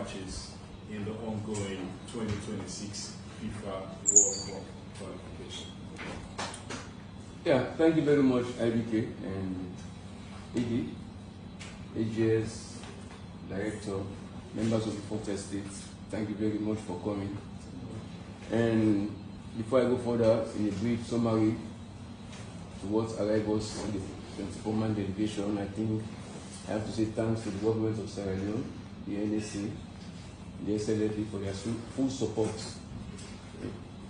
matches in the ongoing 2026 FIFA World Cup qualification. Yeah, thank you very much, IBK and AD, AGS, Director, members of the Fourth Estate. Thank you very much for coming. And before I go further, in a brief summary to what arrived us in the 24-man delegation, I think I have to say thanks to the government of Sierra Leone, the NSA, the SLFA for their full support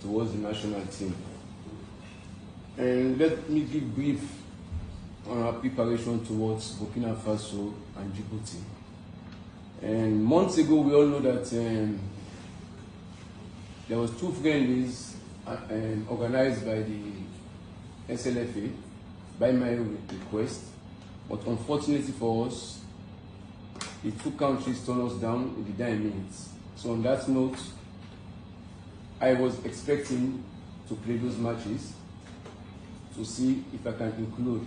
towards the national team. And let me give brief on our preparation towards Burkina Faso and Djibouti. And months ago, we all know that there was 2 friendlies organized by the SLFA by my request, but unfortunately for us, the 2 countries turned us down in the dying minutes. So on that note, I was expecting to play those matches to see if I can include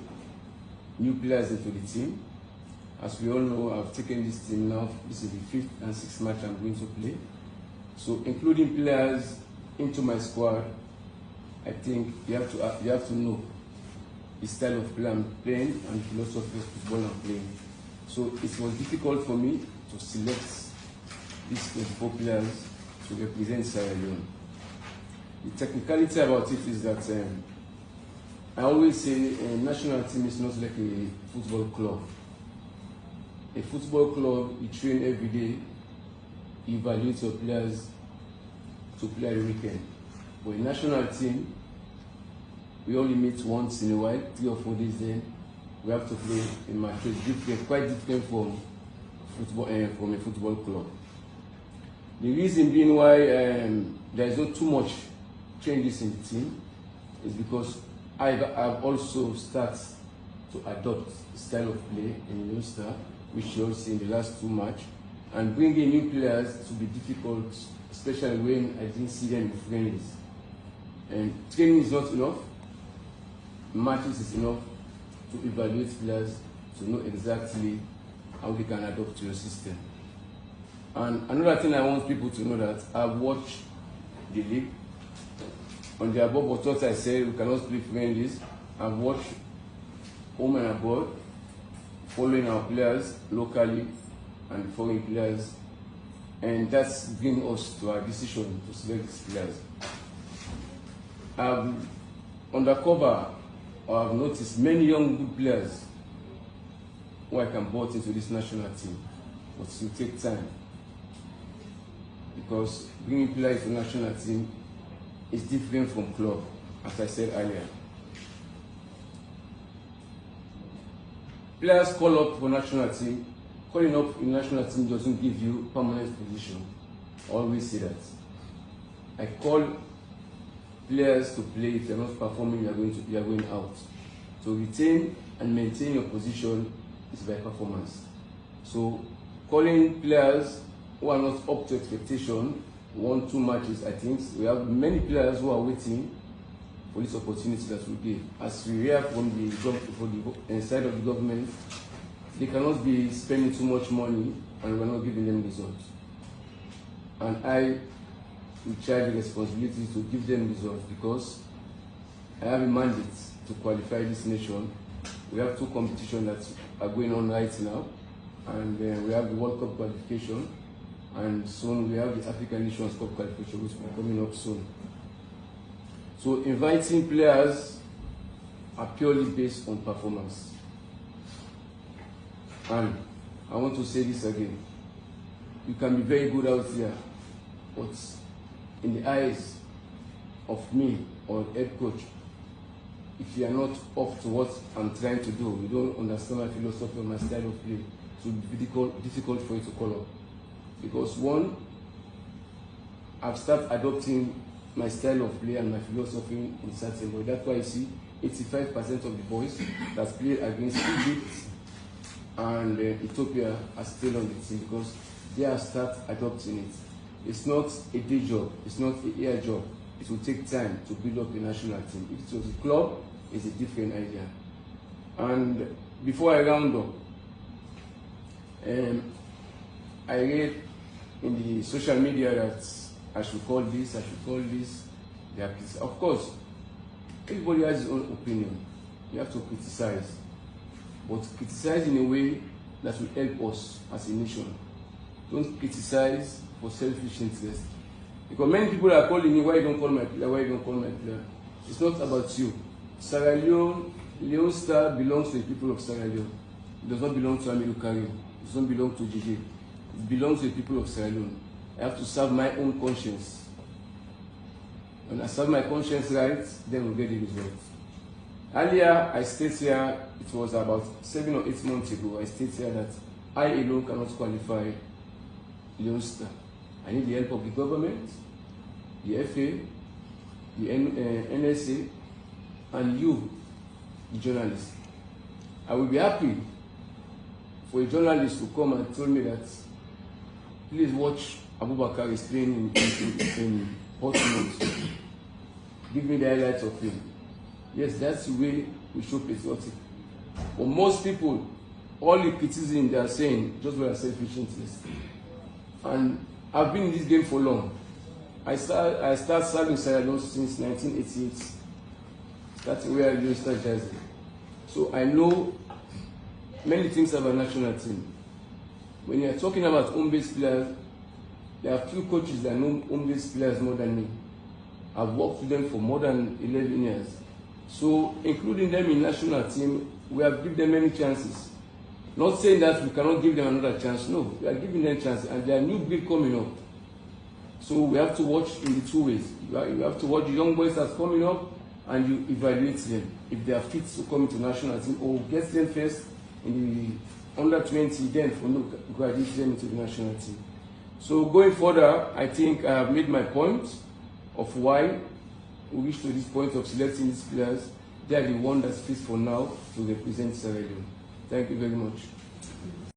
new players into the team. As we all know, I've taken this team now. This is the 5th and 6th match I'm going to play. So including players into my squad, I think you have to know the style of play I'm playing and the philosophy of football I'm playing. So it was difficult for me to select these 24 players to represent Sierra Leone. The technicality about it is that I always say a national team is not like a football club. A football club, you train every day, you evaluate your players to play every weekend. But a national team, we only meet once in a while, 3 or 4 days then. We have to play a match. It's different, quite different from a football club. The reason being why there is not too much changes in the team is because I've also started to adopt the style of play in Ulster, which you all see in the last 2 matches, and bringing new players to be difficult, especially when I didn't see them in friendlies. And training is not enough, matches is enough to evaluate players, to know exactly how they can adapt to your system. And another thing I want people to know that I've watched the league. On the above what I said, we cannot play friendlies. I've watched home and abroad, following our players locally and foreign players, and that's bring us to our decision to select these players. Undercover, I've noticed many young good players who I can brought into this national team, but it will take time because bringing players to the national team is different from club, as I said earlier. Players call up for national team. Calling up in national team doesn't give you permanent position. I always say that. I call players to play. If you're not performing, you are going out. To retain and maintain your position is by performance. So calling players who are not up to expectation, 1-2 matches, I think we have many players who are waiting for this opportunity that we give. As we hear from the side of the government, they cannot be spending too much money and we're not giving them results. And I will charge the responsibility to give them results because I have a mandate to qualify this nation. We have 2 competitions that are going on right now, and we have the World Cup qualification, and soon we have the African Nations Cup qualification, which will be coming up soon. So inviting players are purely based on performance. And I want to say this again. You can be very good out there, but in the eyes of me or head coach, if you are not up to what I'm trying to do, you don't understand my philosophy or my style of play, it will be difficult for you to call up. Because 1, I've started adopting my style of play and my philosophy in certain way. That's why you see 85% of the boys that play against Egypt and Ethiopia are still on the team because they have started adopting it. It's not a day job, it's not a year job. It will take time to build up a national team. If it was a club, it's a different idea. And before I round up, I read in the social media that I should call this, I should call this. Of course, everybody has his own opinion. You have to criticize, but criticize in a way that will help us as a nation. Don't criticize for selfish interest. Because many people are calling me, why you don't call my player, why you don't call my player? It's not about you. Sierra Leone, Leone Star belongs to the people of Sierra Leone. It does not belong to Amiru Karim. It does not belong to JJ. It belongs to the people of Sierra Leone. I have to serve my own conscience. When I serve my conscience right, then we'll get the result. Earlier, I stated here, it was about 7 or 8 months ago, I stated here that I alone cannot qualify Leone Star. I need the help of the government, the FA, the NSA, and you, the journalist. I will be happy for a journalist to come and tell me that, please watch Abubakar is playing in Portsmouth. Give me the highlights of him. Yes, that's the way we show patriotic. But most people, all the criticism they are saying, just for selfish interest. And I've been in this game for long. I started serving Sierra Leone since 1988. That's where I started jersey. So I know many things about national team. When you're talking about home-based players, there are few coaches that know home-based players more than me. I've worked with them for more than 11 years. So including them in national team, we have given them many chances. Not saying that we cannot give them another chance. No, we are giving them chances, and there are new breed coming up. So we have to watch in the two ways. You have to watch the young boys that's coming up, and you evaluate them if they are fit to come into national team, or get them first in the under 20, then graduate them into the national team. So going further, I think I have made my point of why we reach to this point of selecting these players. They are the one that's fit for now to represent Sierra Leone. Thank you very much.